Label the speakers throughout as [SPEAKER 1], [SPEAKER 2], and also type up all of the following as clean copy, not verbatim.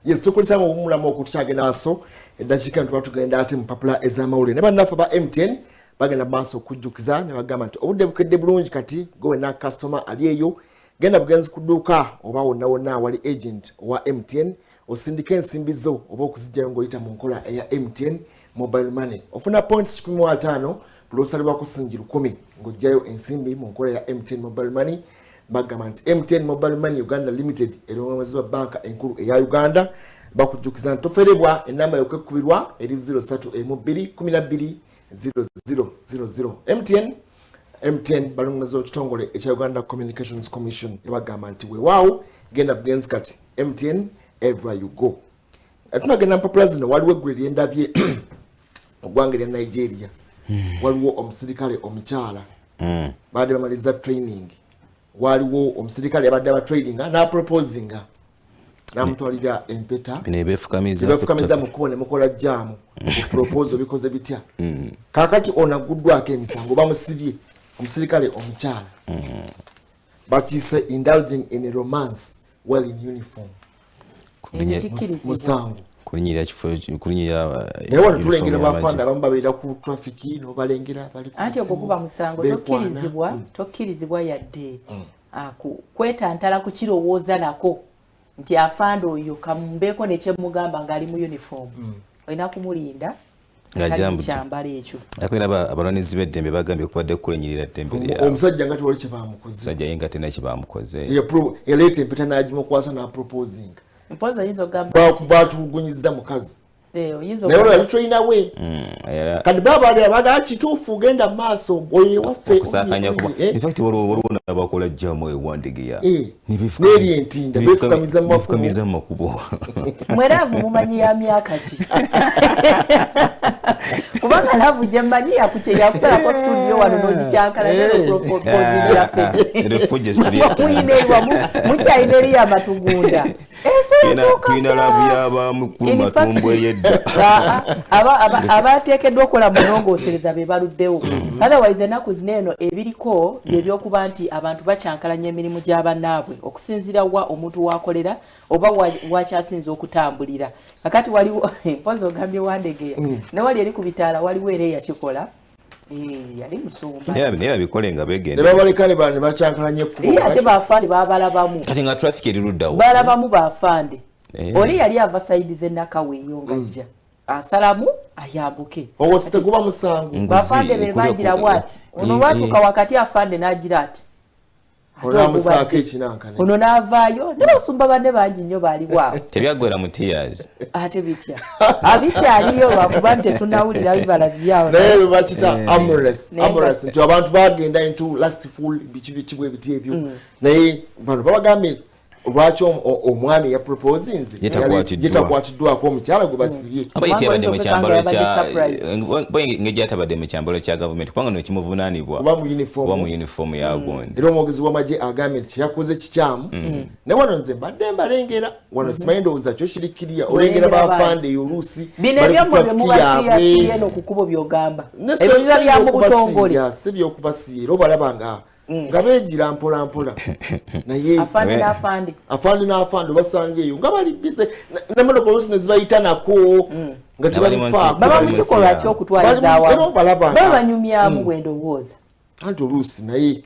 [SPEAKER 1] Yes, tukulisa mu mulamu okutyagenda aso eddakiika ntuba tugenda ate mu papula ez'amawulire. Ne bannaffe ba MTN bagenda maaso okujjukiza ne bagamba nti obudde bukedde bulungi kati gowe na customer ali eyo genda bugenzi ku dduuka oba wonna wali agent owa MTN osindika ensimbi zo oba okuzijjayo ng'oyita mu nkola eya MTN mobile money. Ofuna points 15 lwosalibwa ku singi 10 ng'ojjayo ensimbi mu nkola ya MTN mobile money. Bagamba nti MTN mobile money Uganda limited erongozebwa banka enkulu eya Uganda bakujjukiza nti toferebwa enamba y'okwekubirwa eri 0312120000. MTN balongoza ekitongole ekya Uganda Communications Commission bagamba nti weewaawo genda bugenzi kati MTN everywhere you go. Tunagenda mpapula zino waliwo eggulu eryendabye ogwanga erya Nigeria waliwo omusirikale omukyala baadde bamaliza training waliwo omusirikale abadde aba trading na proposinga namutwalira empeta nebefukamiza mu kubone mukola jamu proposal bikoze bitya kakati onaguddwako emisango bamusibye omusirikale omukyala but he said indulging in a romance while in uniform musango
[SPEAKER 2] kulinyira
[SPEAKER 1] newa tulengera bafanda abamu babeera ku traffic no balengera bali
[SPEAKER 3] anti okukuba musango tokkirizibwa yadde kwetantala ku kirowooza nako nti afanda oyo kamumbeeko nekyemugamba ng'ali mu uniform olina kumulinda kyambala ekyo
[SPEAKER 2] akwera abalonizi b'eddembe bagambye kubadde kulenyirira ddembe lyabwe
[SPEAKER 1] omusajja nga tewali kye bamukoze
[SPEAKER 2] omusajja ye nga tena kye bamukoze
[SPEAKER 1] yaleeta empeta n'agimukwasa n'aproposing
[SPEAKER 3] mpozi oyinza ogamba
[SPEAKER 1] batulugunyiza mukazi naye olwali tulina we kati babalira bagaa kituufu genda mu maaso oyo ewaffe
[SPEAKER 2] okusakanya kuba infact waliwo n'abakola jjamu ewandegeya
[SPEAKER 1] n'eri entinda
[SPEAKER 2] befukamiza mu makubo
[SPEAKER 3] mweraavu mumanyi ya myaka ki kubanga laavu gye mmanyi yakusalako studio wano n'ogikyankala mukyayina eri amatugunda
[SPEAKER 2] tuyina laavu y'abamukulu matumbwe yedda
[SPEAKER 3] abateekeddwa okukola munongoosereza be baluddewo otherwise ennaku zino eno ebiriko byebyokuba nti abantu bakyankalanya emirimu gy'abannaabwe okusinziira wa omuntu wakolera oba wakyasinza okutambulira kakati waliwo mpozi ogambye wandegeya newali eri ku bitaala waliwo era eyakikola yali musumba
[SPEAKER 2] naye babikole nga begenda
[SPEAKER 1] nebabaleka ne bakyankalanya ekkubo
[SPEAKER 3] ate bafande babalabamu
[SPEAKER 2] kati nga traffic eri luddawo
[SPEAKER 3] balabamu bafande oli yali ava sayidi z'ennakaweeyo ng'ajja asalamu ayambuke
[SPEAKER 1] owosite guba musango
[SPEAKER 3] bafande be bangira bwati ono watuuka wakati afande n'agira ati
[SPEAKER 1] olamusaako ekinankane
[SPEAKER 3] ono n'avaayo ne basumba banne bangi nnyo baaliwaawo
[SPEAKER 2] tebyaggwera mu tears
[SPEAKER 3] ate bitya abikyaliyo lwakuba nti tetunnawulira bibala byawo
[SPEAKER 1] naye bebakita amores nti abantu bagenda into last full biki bwe biti ebyo naye bano babagambye lwaki omwami yaproposinze yetakwatiddwako omukyala gwe basibye
[SPEAKER 2] ng'egyatabadde mu kyambalo kya gavumenti kubanga nekimuvunaanibwa
[SPEAKER 1] oba mu
[SPEAKER 2] uniform ya gundi
[SPEAKER 1] era omwogezi w'amagye agambye nti kyeyakoze kikyamu ne wano nze mbadde mbalengera wano simanyi ndowooza kyo kirikiriya olengera bafande eyo oluusi
[SPEAKER 3] bino ebyomwe bye mubasiiyasiiye n'okukubo by'ogamba ebyo biba bya mu butongole
[SPEAKER 1] si by'okubasiira obalaba nga beegira mpola naye afande n'afande basanga eyo nga bali bize nemotoka oluusi ne zibayita nako nga
[SPEAKER 3] baba mu kikolwa ky'okutwaliza awamu baba banyumyamu bwendowooza
[SPEAKER 1] anti oluusi naye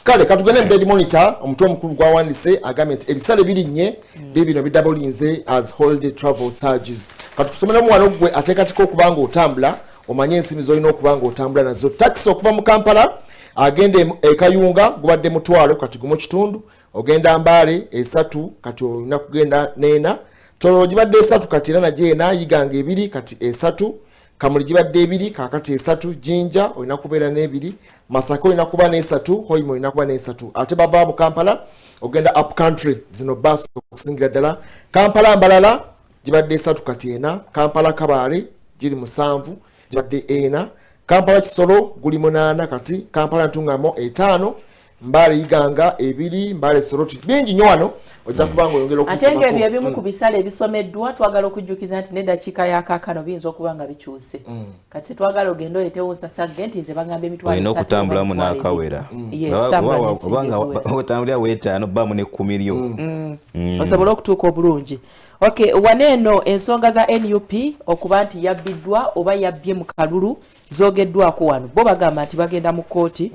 [SPEAKER 1] kale katugende mu Daily Monitor omutwe omukulu gwawandise agambye nti ebisale birinnye bino bidabulinze as holiday travel surges katukusomeremu wano gwe ateekatika okuba nga otambula omanye ensimi z'olina okuba nga otambula nazo taxi okuva mu Kampala agende ekayunga gubadde mutwalo kati gumu kitundu ogenda Mbale 3 kati olina kugenda nena tolo gibadde 3 kati era naje nayiganga 2 kati 3 Kamuli gibadde 2 kakati 3 Jinja olina kubeera ne2 Masaka olina kuba ne3 Hoima olina kuba ne3 ate bava mu Kampala ogenda up country zino bus okusingira ddala Kampala Mbalala gibadde 3 kati 4 Kampala Kabale giri 7 gibadde 4 Kampala Kisoro guli 8 kati Kampala Ntungamo 5 Mbale Iganga ebiri Mbale Soroti bingi nnyo wano ojja kubanga oyongera okusoma
[SPEAKER 3] ate ng'ebyo ebimu ku bisale ebisomeddwa twagala okujjukiza nti n'eddakiika ya kaakano biyinza okuba nga bikyuse kati twagala ogenda oletewo nsasagge nti nze bagamba emitwalo
[SPEAKER 2] olina okutambulamu n'akawera obanga otambulira weetaano bbamu ne 10
[SPEAKER 3] osobole okutuuka obulungi. Okay, waneeno ensonga za NUP okuba nti yabbiddwa oba yabbye mu kalulu zoogeddwako wano bo bagamba nti bagenda mu kkooti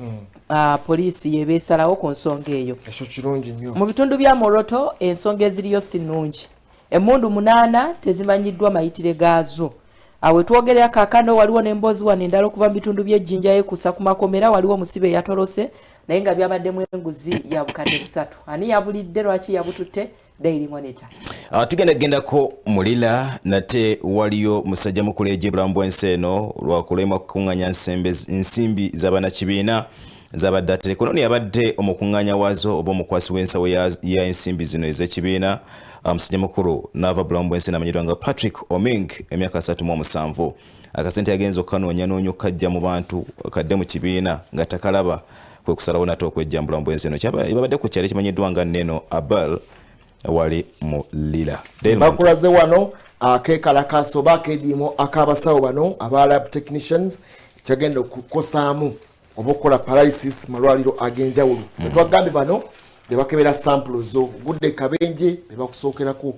[SPEAKER 3] poliisi yebeesalawo ku nsonga eyo.
[SPEAKER 1] Ekyo kirungi nnyo.
[SPEAKER 3] Mu bitundu bya Moroto ensonga eziriyo si nnungi. Emmundu 8 tezimanyiddwa mayitire gaazo. Awe twogerera kaakano waliwo n'emboozi wano endala okuva mu bitundu by'Ejjinja yekuusa ku makomera waliwo omusibe yatolose naye nga byabaddemu enguzi ya bukadde 3. Ani yabulidde lwaki yabututte? Daily Monitor.
[SPEAKER 2] Tugendako mulila nate waliyo musajja mukulu ejibulamu bw'enseno lwakulema kukunganya nsimbi z'abannakibiina zabadde atereka ono yabadde omukunganya waazo oba omukwasi w'ensawo ya ensimbi zino ez'ekibiina musajja mukulu n'ava bulamu bw'enseno amanyiddwa nga Patrick Oming emyaka 37 akasente yagenza okukanoonya okukajja mu bantu kadde mu kibiina nga takalaba kwe kusalawo nate okwejja mu bulamu bw'enseno babadde ku kyalo ekimanyiddwa nga Neno Abel wali mulila
[SPEAKER 1] bakulaze wano akekalakaso bakedimo akabasawo bano aba lab technicians kyagenda okukosaamu obukola paralysis malwaliro agenjawulo twagambye bano bebakebera samples ogudde kabenje bebakusookerako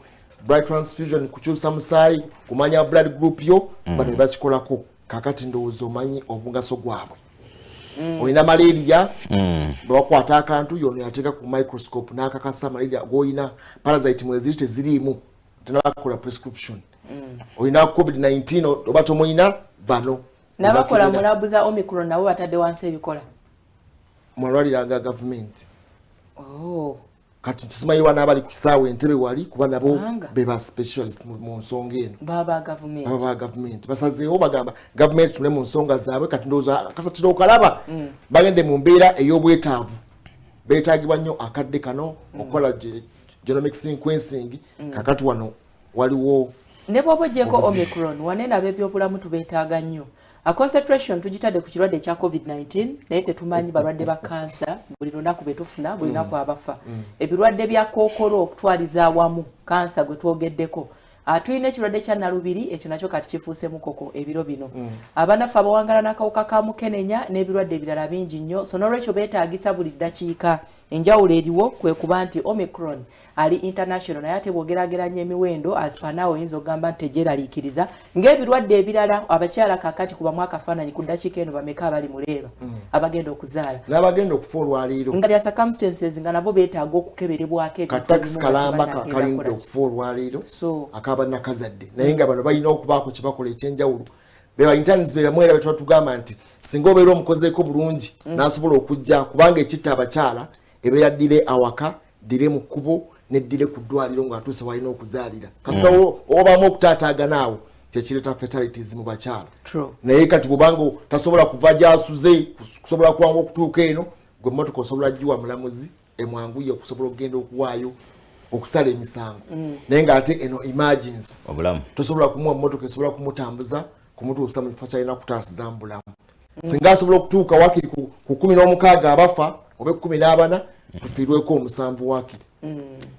[SPEAKER 1] blood transfusion kukyusa musaayi kumanya blood group yo bano bebakikolako kakati ndowooza omanyi omugaso gwabwe olina malaria bakwata akantu yono yateeka ku microscope n'akakasa malaria goyina parasite mweziri teziriimu tenabakola prescription olina covid-19 oba tomoyina bano
[SPEAKER 3] n'abakola mu labu za Omicron nabo batadde wansi ebikola
[SPEAKER 1] malwaliro aga government kati tisimayiwa n'abali ku kisaawe Entebbe wali kuba nabo beba specialist mu nsonga eno
[SPEAKER 3] baba
[SPEAKER 1] government basazeewo bagamba government tune mu nsonga zaabwe kati ndowooza akasatiro okalaba bagende mu mbeera ey'obwetaavu beetaagibwa nnyo akadde kano okukola genomic sequencing kakati wano waliwo
[SPEAKER 3] ne bw'oba ogyeko Omicron wanene ab'ebyobulamu tubeetaaga nnyo a concentration tugitadde ku kirwadde kya COVID-19 naye tetumanyi balwadde ba kansa buli lunaku betufuna buli lunaku abafa ebirwadde bya kookolo okutwaliza awamu kansa gwe twogeddeko tulina ekirwadde kya nalubiri ekyo nakyo kati kifuuse mukoko ebiro bino abanafu abawangala n'akawuka ka mukenenya n'ebirwadde ebirala bingi nnyo so n'olwekyo beetaagisa buli ddakiika enjawulo eriwo kwe kuba nti Omicron ali international naye ate bwogerageranya emiwendo aspanawo oyinza okugamba nti tegyeraliikiriza ng'ebirwadde ebirala abakyala kakati kuba mwakafaananyi ku ddakiika eno bameka abali muleeba abagenda okuzaala
[SPEAKER 1] n'abagenda okufa olwaleero
[SPEAKER 3] nga lya circumstances nga nabo beetaaga okukeberebwako
[SPEAKER 1] kataxi kalamba kalinde okufa olwaleero akabannakazadde naye nga bano balina okubaako kye bakola ekyenjawulo beba interns be bamwera bwe tubagamba nti singa obeera omukozeeko bulungi n'asobola okujja kubanga ekitta abakyala ebeera ddire awaka ddire mu kkubo neddire ku ddwaliro ng'atuuse walina okuzaalira kasita obamu okutaataagana awo kyekireeta fatalities mu bakyala naye kati bwobanga tasobola kuva gy'asuze kusobola kuwanga okutuuka eno gwe mmotoka osobola giwa mulamuzi emwanguye okusobola okugenda okuwaayo okusala emisango naye ng'ate eno emergency
[SPEAKER 2] obulamu
[SPEAKER 1] tosobola kumuwa mmotoka esobola kumutambuza kumutuusa mu kifo kyalina kutaasiza mu bulamu singa asobola okutuuka wakiri ku 16 abafa oba 14 tufiirweko omusanvu wakiri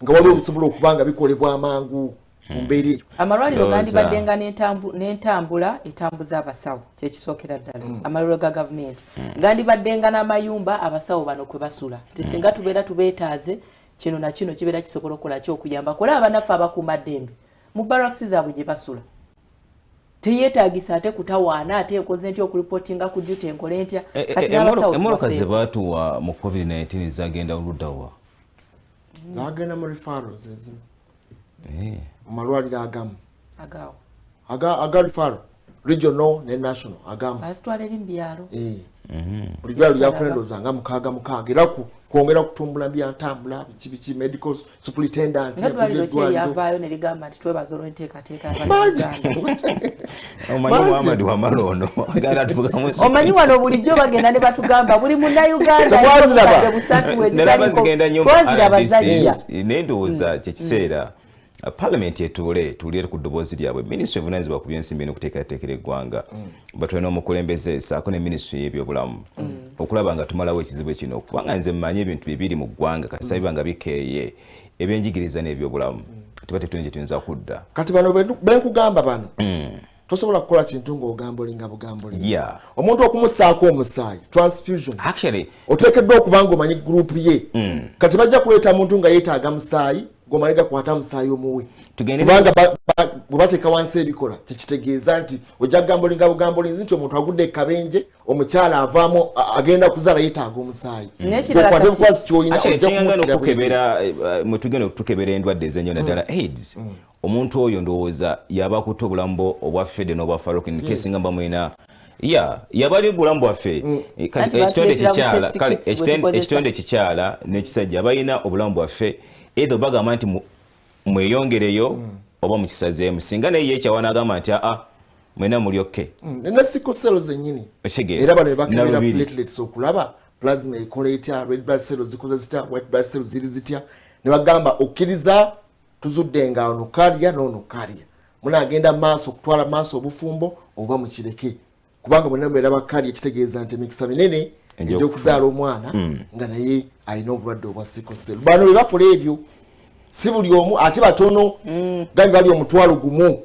[SPEAKER 1] nga waliwo okusobola okuba nga bikolebwa amangu mu mbeera eyo
[SPEAKER 3] amalwaliro gandibaddenga n'entambula etambuza abasawo kyekisookera ddala amalwaliro ga gavumenti gandibaddenga n'amayumba abasawo bano kwe basula tisinga tubeera tubeetaaze kino na kino kibeera kisobola okukola kyokuyamba kola abanafu abakuuma ddembe mu barracks zaabwe gye basula teyeetaagisa ate kutawaana ate ekoze ntya okuripotinga ku duty enkole ntya kati n'abasawo
[SPEAKER 2] emmoloka ze baatuwa mu covid-19 zagenda oluddawa
[SPEAKER 1] zagenda mu referrals ezimu mu malwaliro agamu aga referral regional ne national agamu
[SPEAKER 3] bazitwala eri mu byalo
[SPEAKER 1] buli ddwaliro lyafuna endowooza nga 6 era kwongera kutumbula byantambula biki medical superintendent
[SPEAKER 3] eddwaliro kyeyavaayo ne ligamba nti twebaza olw'enteekateeka
[SPEAKER 2] omanyi wamalono
[SPEAKER 3] omanyi wano bulijjo bagenda ne batugamba buli munnayuganda busatu
[SPEAKER 2] neraba zigenda nnyo naye ndowooza kyekiseera Parliament etule ku ddoboozi lyabwe Ministry evunaanyizibwa ku byensimbi n'okuteekateekera eggwanga batulina omukulembeze saako ne Ministry y'ebyobulamu okulaba nga tumalawo ekizibu kino kubanga nze mmanyi ebintu bibiri mu ggwanga kati sabiba nga bikeeye ebyenjigiriza n'ebyobulamu tuba tetulina gye tuyinza kudda
[SPEAKER 1] kati bano benkugamba bano tosobola kukola kintu ng'ogambolinga bugambolinzi omuntu okumussaako omusaayi transfusion oteekeddwa okuba nga omanyi gurupu ye kati bajja kuleeta muntu nga yeetaaga musaayi gomale gakwata musaayi omuwe kubanga bwe bateeka wansi ebikola tekitegeeza nti ojja kugambolinga bugambolinzi nti omuntu agudde ekabenje omukyala avaamu agenda kuzaala yeetaaga omusaayi okwate bukwazi kyolina
[SPEAKER 2] mwetugenda okutukebera endwadde ezenyo naddala AIDS omuntu oyo ndowooza yaba akutte obulamu obwaffe de n'obwa Farouk nkesinga bamwina yabali obulamu bwaffe ekitonde kikyala n'ekisajja balina obulamu bwaffe edo bagamba nti mweyongereyo oba mukisazeemu singa naye yekyawana agamba nti mwena mulyokke
[SPEAKER 1] nena sickle cell zennyini era bano bakebera platelets okulaba plasma ekola etya red blood cells zikoze zitya white blood cells ziri zitya ne bagamba okkiriza tuzudde nga ono kalya n'ono kalya munaagenda maaso okutwala maaso obufumbo oba mukireke kubanga mwenna mweraba kalya kitegeeza nti emikisa minene egy'okuzaala omwana nga naye alina obulwadde obwa sickle cell bano bwe bakola ebyo si buli omu ate batono gambi bali omutwalo gumu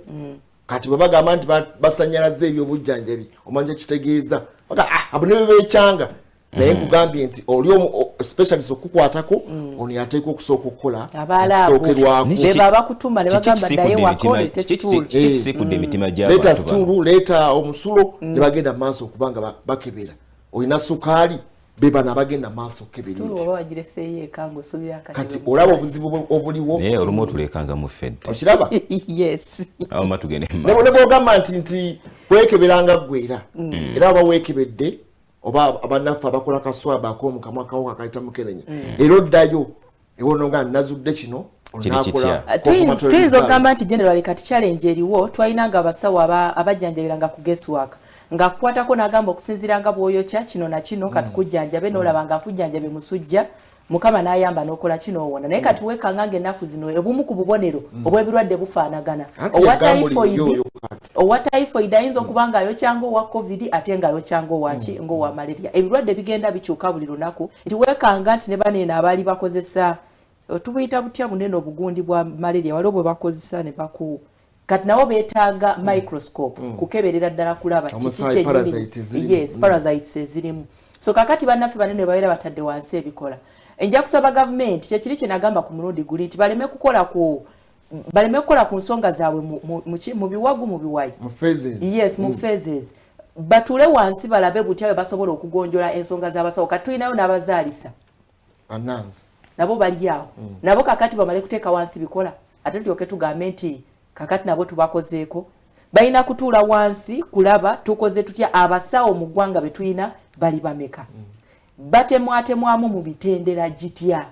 [SPEAKER 1] kati bwe bagamba nti basanyalaze ebyobujjanjabi omanja kitegeeza abo ne bebeekyanga naye nkugambye nti oli specialist okukwatako ono yateeka okusooka okukola
[SPEAKER 2] kikisikudde emitima
[SPEAKER 1] gy'abantu situulu leeta omusulo ne bagenda maaso okubanga bakebera olina sukaali bebana abagenda maaso kati olaba obuzibu obuliwo
[SPEAKER 2] naye olumu otulekanga mu fedde
[SPEAKER 1] okiraba
[SPEAKER 2] awama tugende
[SPEAKER 1] ne bwogamba nti weekeberanga ggwe era aba weekebedde oba abannaffe abakola kaswaba ak'omukamu akawuka kayita mukenenya era oddayo ewononga nazudde kino
[SPEAKER 3] tuyinza okugamba nti general kati challenge eriwo twalinanga abasawo abajjanjabiranga ku guesswork nga kukwatako n'agamba okusinziiranga bw'oyokya kino na kino katukujjanjabe n'olaba nga akujjanjabe musujja mukama n'ayamba n'okola kino owona naye kati weekanga ng'ennaku zino obumu ku bubonero obw'ebirwadde bufaanagana owa typhoid ayinza okuba ng'ayokyanga owa covid ate ng'ayokyanga owaki ng'owa malaria ebirwadde bigenda bikyuka buli lunaku nti weekanga nti ne baneeno abaali bakozesa tubuyita butya bunene obugundi bwa malaria waliwo bwe bakozesa ne baku kati nabo beetaaga microscope kukeberera ddala kulaba parasites ezirimu so kakati bannaffe banene babeera batadde wansi ebikola enja kusaba gavumenti kyekiri kye nagamba ku mulundi guli nti baleme kukola ku nsonga zaabwe mu biwagu mu biwayi mu phases batule wansi balabe butya bwe basobola okugonjola ensonga z'abasawo kati tulinayo n'abazaalisa nabo bali awo nabo kakati bamale kuteeka wansi bikola ate tulyoke tugambe nti kakati nabo tubakozeeko balina kutuula wansi kulaba tukoze tutya abasawo mu ggwanga be tulina bali bameka batemwatemwamu mu bitendera gitya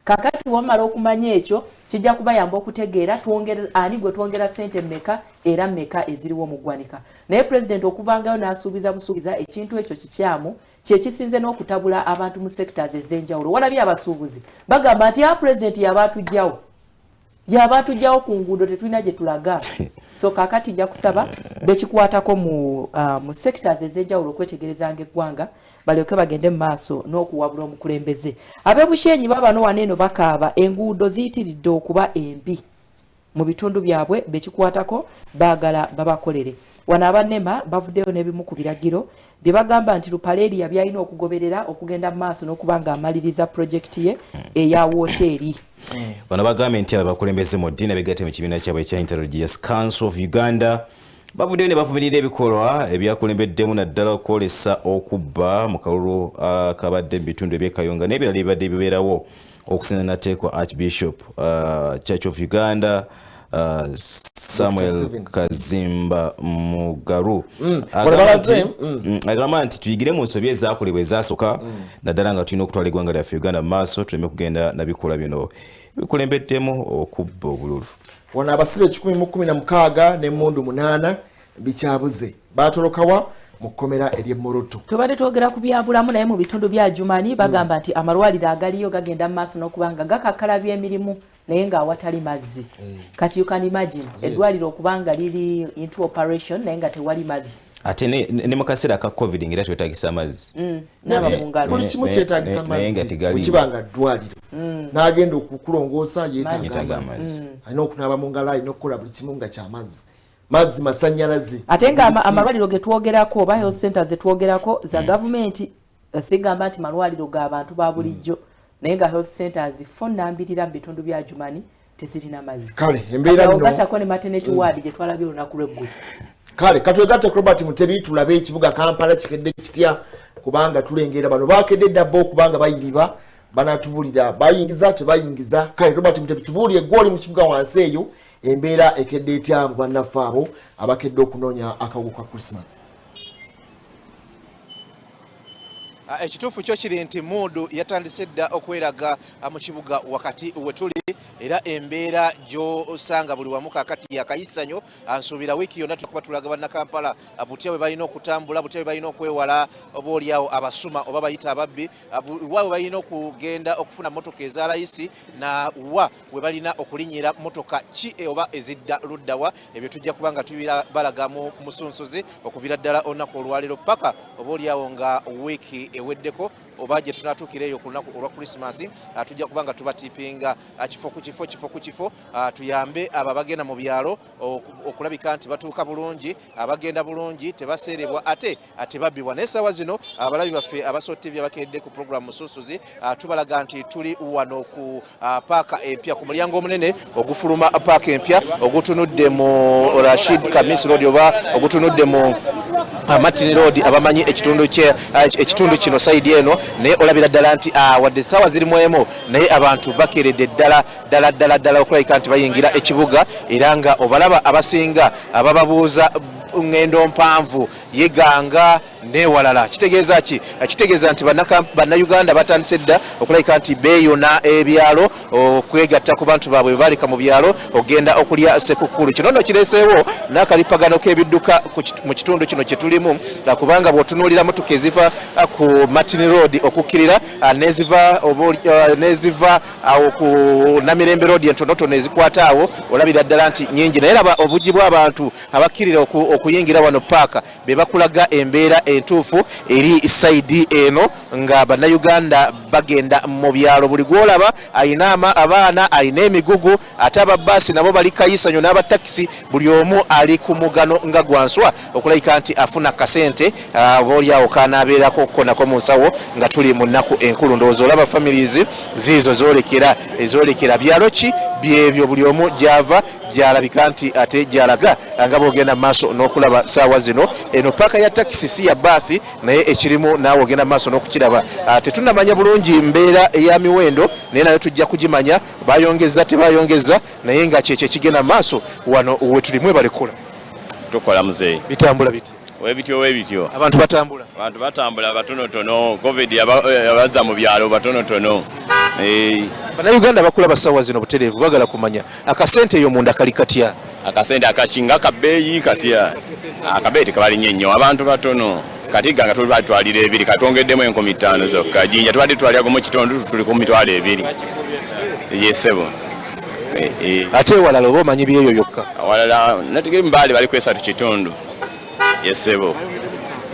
[SPEAKER 3] kakati wamala okumanya ekyo kijja kubayamba okutegeera ani gwe twongera ssente mmeka era mmeka eziriwo mu ggwanika naye pulezidenti okuvangayo n'asuubiza busuubiza ekintu ekyo kikyamu kyekisinze n'okutabula abantu mu sectors ez'enjawulo walabye abasuubuzi bagamba nti pulezidenti yabatujjawo ku nguudo tetulina gye tulaga so kakati nja kusaba bekikwatako mu sectors ez'enjawulo okwetegerezanga eggwanga balyoke bagende mu maaso n'okuwabula omukulembeze ab'ebushenyi babano waneeno bakaaba enguudo ziyitiridde okuba embi mu bitundu byabwe bekikwatako baagala babakolere wano abannema bavuddeyo n'ebimu ku biragiro bye bagamba nti Lupaleria byalina okugoberera okugenda mu maaso n'okuba ng'amaliriza pulojekiti ye eya wooteeri
[SPEAKER 2] bano bagambye nti abakulembeze mu ddiini abeegatte mu kibiina kyabwe ekya Interreligious Council of Uganda bavuddeyo ne bavumirira ebikolwa ebyakulembeddemu naddala okwolesa okubba mu kalulu akabadde mu bitundu ebyekayonga n'ebirala ebibadde bibeerawo okusinza nateekwa Archbishop Church of Uganda Samuel Kazimba Mugaru agamba nti tuyigire mu nsobi ezaakolebwa ezasooka naddala nga tulina okutwala eggwanga lyaffe Uganda mu maaso tuleme kugenda na bikola bino bikulembeddemu okubba obululu
[SPEAKER 1] wano abasibe 116 n'emmundu 8 bikyabuze baatolokawa mu kkomera ery'Emoroto
[SPEAKER 3] tubadde twogera ku byabulamu naye mu bitundu bya Jumani bagamba nti amalwaliro agaliyo gagenda mu maaso n'okuba nga gakakkala by'emirimu naye nga awatali mazzi kati you can imagine eddwaliro okubanga liri into operation naye nga tewali mazzi
[SPEAKER 2] ate ne mu kaseera ka covid ngera twetagisa amazzi
[SPEAKER 3] naaba mu ngalo
[SPEAKER 1] buli kimu kyetagisa amazzi bwekibanga ddwaliro n'agenda okukulongoosa yeetaaga amazzi alina okunaaba mu ngalo alina okukola buli kimu nga kyamazzi mazzi masannyalaze
[SPEAKER 3] ate nga amalwaliro ge twogerako oba health centers ze twogerako za gavumenti sigamba nti malwaliro g'abantu ba bulijjo naye nga health centers fonnambirira mu bitundu bya Jumani tezirina mazzi
[SPEAKER 1] kale embeera nno
[SPEAKER 3] ogattako ne maternity ward gye twalabye olunaku lw'eggulu
[SPEAKER 1] kale katwegatte Robert Mutebi tulabe ekibuga Kampala kikedde kitya kubanga tulengera bano bakedde dabbo kubanga bayiriba banatubulira bayingiza tebayingiza kale Robert Mutebi tubuulire goli mu kibuga wansi eyo embeera ekedde etya mu bannaffe abo abakedde okunoonya akawuka ka Christmas.
[SPEAKER 4] Ekituufu kyo kiri nti muudu yatandise dda okweraga mu kibuga wakati wetuli era embeera gy'osanga buli wamu kakati yakayisanyo ansuubira wiiki yonna tukuba tulaga bannakampala butya bwe balina okutambula butya bwe balina okwewala oba oliawo abasuma oba bayita ababbi wa bwe balina okugenda okufuna motoka eza layisi na wa bwe balina okulinyira motoka ki oba ezidda luddawa ebyo tujja kuba nga tubalaga mu musunsuzi okuvira ddala olunaku olwaleero paka oba oliawo nga wiiki eweddeko oba gye tunatuukireeyo ku lunaku olwa Krismasi tujja kuba nga tubatipinga kifo ku kifo tuyambe abo abagenda mu byalo okulabika nti batuuka bulungi abagenda bulungi tebaseerebwa ate tebabbibwa n'essaawa zino abalabi baffe abasotti byabakedde ku programu mususuzi tubalaga nti tuli wano ku paaka empya ku mulyango omunene ogufuluma paaka empya ogutunudde mu Rashid Kamis Road oba ogutunudde mu Martin Road abamanyi ekitundu kino side eno naye olabira ddala nti wadde essaawa zirimu emu naye abantu bakeredde ddala okulabika nti bayingira ekibuga era nga obalaba abasinga abababuuza ngendo mpanvu yeganga newalala kitegeeza ki kitegeeza nti bannayuganda batandise dda okulabika nti beeyona ebyalo okwegatta ku bantu baabwe baleka mu byalo ogenda okulya sekukulu kino nno kireeseewo n'akalipagano k'ebidduka mu kitundu kino kye tulimu kubanga bw'otunuulira motoka eziva ku Martin Road okukkirira neziva awo ku Namirembe Road entonotono ezikwata awo olabira ddala nti nnyingi naye laba obujji bw'abantu abakkirira okuyingira wano paaka be bakulaga embeera entuufu eri saidi eno nga bannayuganda bagenda mu byalo buli gwolaba ayina abaana alina emigugu ate ababaasi nabo bali kayisanyo n'abatakisi buli omu ali ku mugano nga gwanswa okulabika nti afuna kasente obaoliawo kanaabeerako okukonako mu nsawo nga tuli mu nnaku enkulu ndowooza olaba families ziizo ezolekera byalo ki byebyo buli omu gyava gyalabika nti ate gyalaga nga bwogenda maaso n'okulaba saawa zino eno paaka ya takisi si ya baasi naye ekirimu naawe ogenda maaso n'okukiraba tetunamanya bulungi mbeera eya miwendo naye nayo tujja kugimanya bayongeza tebayongeza naye nga kyekyo ekigenda maaso wano wetulimu ebalekula
[SPEAKER 5] tukola muzeeyi
[SPEAKER 4] bitambula biti
[SPEAKER 5] webityo
[SPEAKER 4] abantu
[SPEAKER 5] batambula batonotono covid abazza mu byalo batonotono
[SPEAKER 4] bannayuganda bakulaba ssaawa zino butereevu bagala kumanya akasente eyo munda kali katya
[SPEAKER 5] akasente akakinga kabeeyi katya akabeeyi tekabalinnye nnyo abantu batono kati ganga tubatwalira 2 katwongeddemu 5,000 zokka jinja tubadde twalyago mu kitundu tuli ku mitwalo 2 yesebo
[SPEAKER 4] ate walala oba omanyi byeyo yokka
[SPEAKER 5] walala nategeri mbaali bali kwesatu kitundu yesebo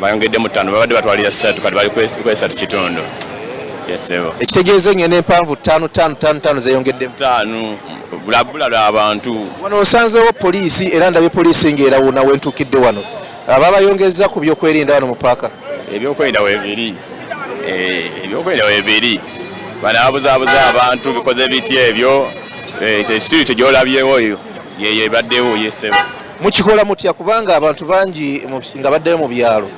[SPEAKER 5] bayongeddemu 5 babadde batwalira 3 kati bali kwesatu kitundu yesebo
[SPEAKER 4] ekitegeeza engendo empanvu 5 zeyongeddemu
[SPEAKER 5] 5 bulabula lw'abantu
[SPEAKER 4] wano osanzeewo poliisi era ndabye poliisi ng'erawuna wentuukidde wano aba bayongeza ku byokwerinda wano mu paaka
[SPEAKER 5] ebyokwerinda weebiri banabuzaabuza abantu bikoze biti ebyo esituiti gyolabyewo yebaddewo yesebo
[SPEAKER 4] mukikola mutya kubanga abantu bangi nga baddeyo mu byalo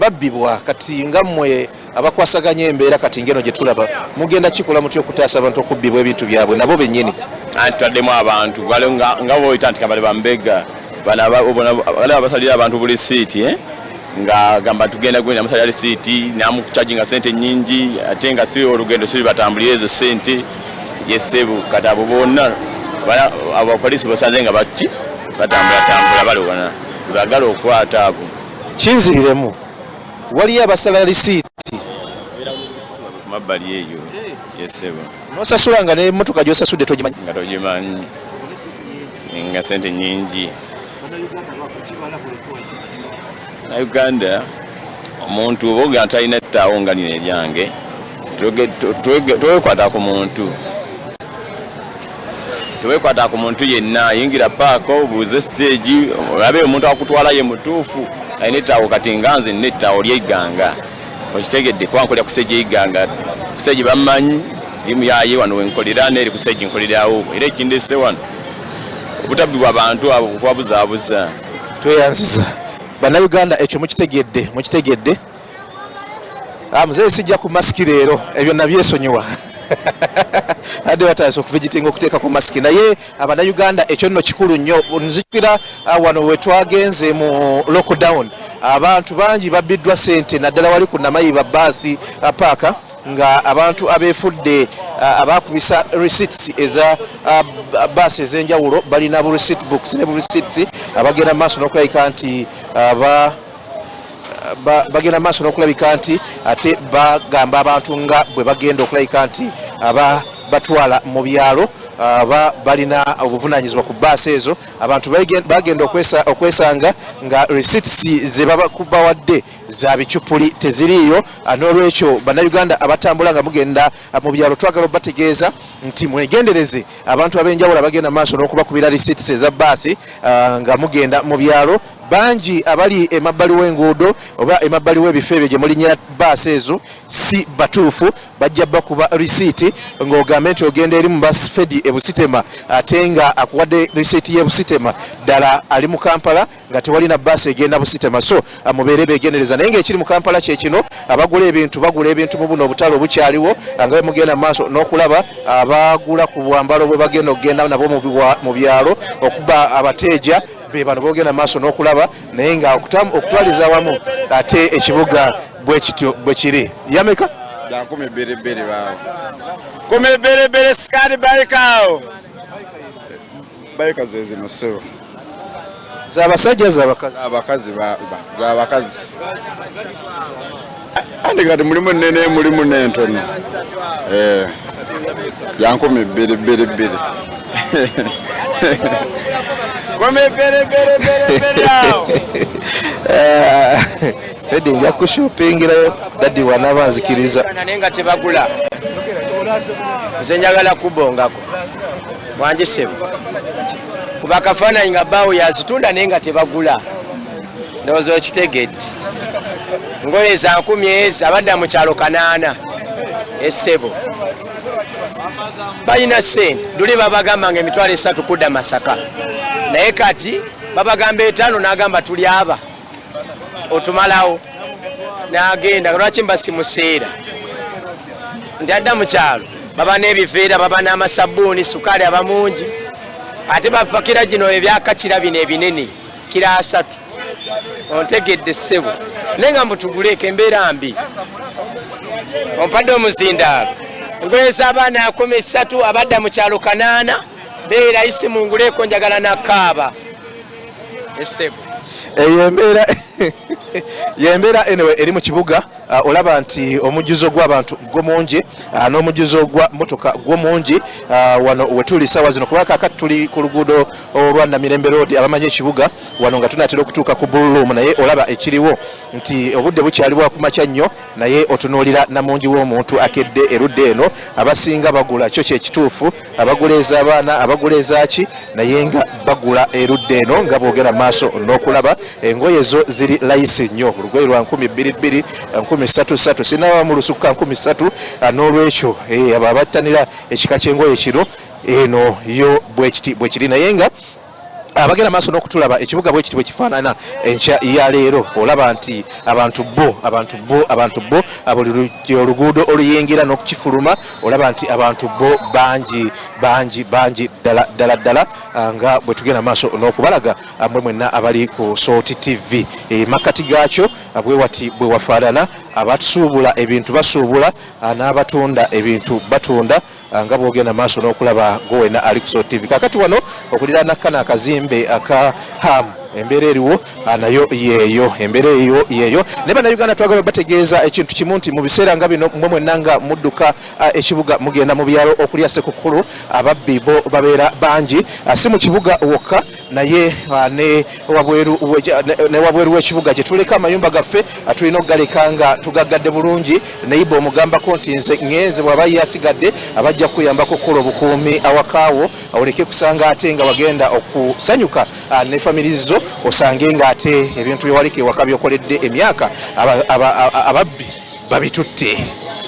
[SPEAKER 4] babbibwa kati nga mmwe abakwasaganya embeera kati ngeno gye tulaba mugenda kikola mutya okutaasa abantu okubbibwa ebintu byabwe nabo bennyini
[SPEAKER 5] tutaddemu abantu nga boyita nti kabale bambega bana basalira abantu buli siiti nga gamba tugenda gwenda musalira lisiiti namukucajinga sente nyingi ate nga si olugendo siri batambulira ezo sente yesebu kati abo bonna abapoliisi basanze nga batambula balwana bagala okwata abo
[SPEAKER 4] kinziriremu waliyo abasala lisiiti
[SPEAKER 5] mabbali eyo yesebo
[SPEAKER 4] nosasula ne motoka gyosasudde togimanyi
[SPEAKER 5] nga togimanyi nga sente nyingi na Uganda omuntu oba ogenda talina ettaawo nga lino eryange tewekwata ku muntu yenna yingira paaka obuuze stage olabe omuntu akutwala ye mutuufu alina ettaawo kati nga nze nina ettaawo lyeiganga okitegedde kuba nkolera ku stage yeiganga ku stage bammanyi simu yaye wano wenkolera neri ku stage nkolerawo era ekindese wano obutabbi bw'abantu abo kubabuzaabuza
[SPEAKER 4] tweyanziza bannayuganda ekyo mukitegedde muzeeyi sijja ku masiki leero ebyo nabyesonyiwa adde batandise okuvigitinga okuteeka ku masiki naye abannayuganda ekyo nno kikulu nnyo nzikira wano we twagenze mu lockdown abantu bangi babbiddwa sente naddala wali ku Namayiba baasi paaka nga abantu abeefudde abakubisa receipts eza baasi ez'enjawulo balina bu receipt books ne bu receipts abagenda maaso n'okulabika nti bagenda maaso n'okulabika nti ate bagamba abantu nga bwe bagenda okulabika nti batwala mu byalo balina obuvunaanyizibwa ku baasi ezo abantu bagenda okwesanga nga receipts ze bawadde za bicupuli teziriiyo n'olwekyo bannayuganda abatambula nga mugenda mu byalo twagala obategeeza nti mwegendereze abantu ab'enjawulo abagenda maaso n'okubakubira receipts eza baasi nga mugenda mu byalo bangi abali emabbali w'enguudo oba emabbali w'ebifo ebyo gye mulinya baasi ezo si batuufu bajja bakuba risiiti ng'ogambe nti ogenda eri mu basfedi ebusitema ate nga akuwadde risiiti y'ebusitema ddala ali mu Kampala nga tewalina baasi egenda busitema so mubeere beegendereza naye ng'ekiri mu Kampala kye kino abagula ebintu mu buno obutale obukyaliwo nga mugenda mu maaso n'okulaba abagula ku bwambalo bwe bagenda okugenda nabo mu byalo okuba abateeja be bano bogenda maaso n'okulaba naye nga okutwaliza awamu ate ekibuga bwe kiri yameka
[SPEAKER 6] Yakumi bere bao. Come bere skadi baikao. Baika zezi no sewa.
[SPEAKER 4] Zabasajja zabakazi.
[SPEAKER 6] Zabakazi. Andi gati mulimu nene mulimu nentono. Yankumi bere. Come bere yao.
[SPEAKER 4] Edi nja kushopingira dadi wanabanzikiriza
[SPEAKER 7] nanenga tebagula nze njagala kubongako mwanje sebo kuba kafaananyi nga bawo yazitunda naye nga tebagula ndowooza okitegedde ngoye za 10 ezi abadda mu kyalo kanaana essebo balina ssente luli babagamba nga emitwalo 3 kudda Masaka naye kati babagamba 5 n'agamba tuli aba otumalawo n'agenda lwaki mbasi museera ndi adda mu kyalo baba n'ebiveera baba n'amasabuuni sukaali abamungi ate bapakira gino ebyakakira bino ebinene kira 3 ontegedde ssebo naye nga mbutuguleeko embeera mbi ompadde omuzindaalo engoye z'abaana 13 abadda mu kyalo kanaana beera isi munguleeko njagala nakaaba essebo
[SPEAKER 4] yembeera anyway eri mu kibuga olaba nti omujjuzo gw'abantu gwomungi n'omujjuzo gwa motoka gwomungi wano wetuli sawa zino kuba kakati tuli ku luguudo olwa Namirembe Road abamanyi ekibuga wano nga tunatera okutuuka ku Bull Room naye olaba ekiriwo nti obudde bukyaliwo kumakya nnyo naye otunuulira namungi w'omuntu akedde erudde eno abasinga bagula kyo kyekituufu abagula ez'abaana abagula ezaki naye nga bagula erudde eno nga boogera maaso n'okulaba engoye zo ziri layisi nnyo olugoye lwa 22 13 sinawa mu lusuka 13 n'olwekyo abo abattanira ekika ky'engoye kino eno yo bwe kiri naye nga abagenda maaso n'okutulaba ekibuga bwe kiti bwe kifaanana enkya ya leero olaba nti abantu bo buli oluguudo oluyingira n'okukifuluma olaba nti abantu bo bangi ddala nga bwe tugenda maaso n'okubalaga mwe mwenna abali ku Salt TV makati gaakyo bwe wafaanana abatusuubula ebintu basuubula n'abatunda ebintu batunda nga bwogenda maaso n'okulaba gowena ali ku Salt TV kakati wano okuliraana kana akazimbe aka HAM embeera eriwo nayo yeeyo embeera yeeyo ne bannayuganda twagala bategeeza ekintu kimu nti mu biseera nga bino mmwe mwenna nga mudduka ekibuga mugenda mu byalo okulya Ssekukkulu ababbi bo babeera bangi si mu kibuga wokka naye ne wabweru w'ekibuga gye tuleka amayumba gaffe tulina okugaleka nga tugaggadde bulungi nayiba omugambako nti nze ŋŋenze bw'aba yasigadde abajja kuyambako okukola obukuumi awakaawo awoleke kusanga ate nga wagenda okusanyuka ne famiri zo osange ng'ate ebintu byewalika ewaka byokoledde emyaka ababbi babitutte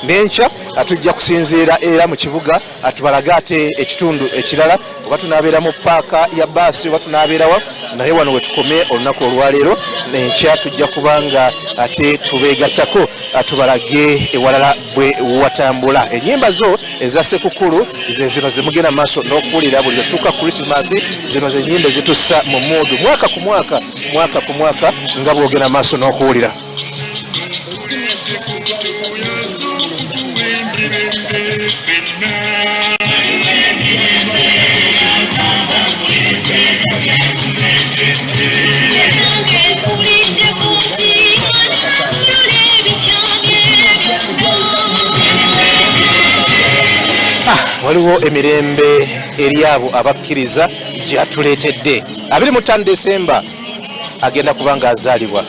[SPEAKER 4] n'enkya tujja kusinziira era mu kibuga tubalaga ate ekitundu ekirala oba tunaabeera mu paaka ya baasi oba tunaabeerawa naye wano we tukomye olunaku olwaleero n'enkya tujja kubanga ate tubeegattako tubalage ewalala bwe watambula ennyimba zo eza Ssekukkulu ze zino zemugenda mu maaso n'okuwulira buli lwetuuka Krismasi zino ze nnyimba ezitussa mu muudu mwaka ku mwaka nga bw'ogenda mu maaso n'okuwulira. Waliwo emirembe eri abo abakkiriza gyatuleetedde 25 Desemba agenda kubanga azaalibwa